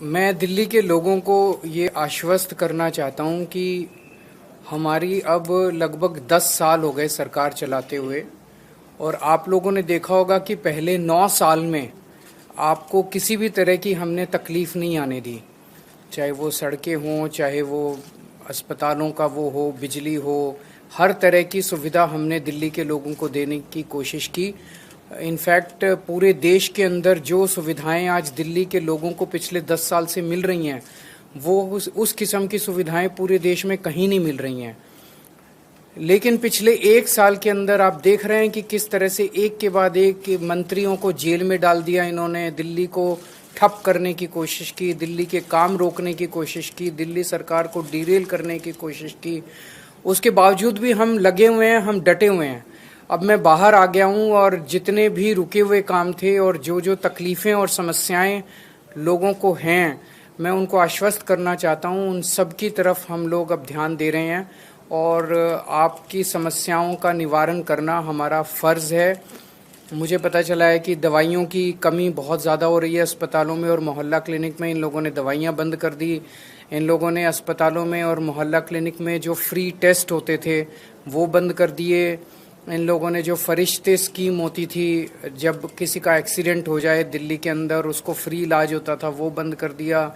मैं दिल्ली के लोगों को ये आश्वस्त करना चाहता हूँ कि हमारी अब लगभग 10 साल हो गए सरकार चलाते हुए। और आप लोगों ने देखा होगा कि पहले 9 साल में आपको किसी भी तरह की हमने तकलीफ नहीं आने दी, चाहे वो सड़कें हों, चाहे वो अस्पतालों का वो हो, बिजली हो, हर तरह की सुविधा हमने दिल्ली के लोगों को देने की कोशिश की। इनफैक्ट पूरे देश के अंदर जो सुविधाएं आज दिल्ली के लोगों को पिछले 10 साल से मिल रही हैं, वो उस किस्म की सुविधाएं पूरे देश में कहीं नहीं मिल रही हैं। लेकिन पिछले 1 साल के अंदर आप देख रहे हैं कि किस तरह से एक के बाद एक मंत्रियों को जेल में डाल दिया इन्होंने, दिल्ली को ठप करने की कोशिश की, दिल्ली के काम रोकने की कोशिश की, दिल्ली सरकार को डीरेल करने की कोशिश की। उसके बावजूद भी हम लगे हुए हैं, हम डटे हुए हैं। अब मैं बाहर आ गया हूं और जितने भी रुके हुए काम थे और जो जो तकलीफ़ें और समस्याएं लोगों को हैं, मैं उनको आश्वस्त करना चाहता हूं। उन सब की तरफ हम लोग अब ध्यान दे रहे हैं और आपकी समस्याओं का निवारण करना हमारा फ़र्ज़ है। मुझे पता चला है कि दवाइयों की कमी बहुत ज़्यादा हो रही है अस्पतालों में और मोहल्ला क्लिनिक में। इन लोगों ने दवाइयाँ बंद कर दी। इन लोगों ने अस्पतालों में और मोहल्ला क्लिनिक में जो फ्री टेस्ट होते थे वो बंद कर दिए। इन लोगों ने जो फरिश्ते स्कीम होती थी, जब किसी का एक्सीडेंट हो जाए दिल्ली के अंदर उसको फ्री इलाज होता था, वो बंद कर दिया।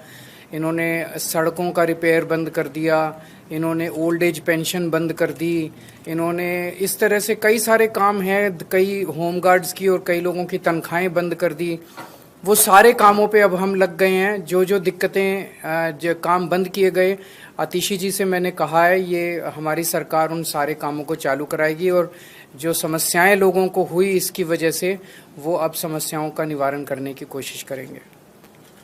इन्होंने सड़कों का रिपेयर बंद कर दिया। इन्होंने ओल्ड एज पेंशन बंद कर दी। इन्होंने इस तरह से कई सारे काम हैं, कई होम गार्ड्स की और कई लोगों की तनख्वाहें बंद कर दी। वो सारे कामों पे अब हम लग गए हैं। जो जो दिक्कतें जो काम बंद किए गए, आतिशी जी से मैंने कहा है ये हमारी सरकार उन सारे कामों को चालू कराएगी और जो समस्याएं लोगों को हुई इसकी वजह से, वो अब समस्याओं का निवारण करने की कोशिश करेंगे।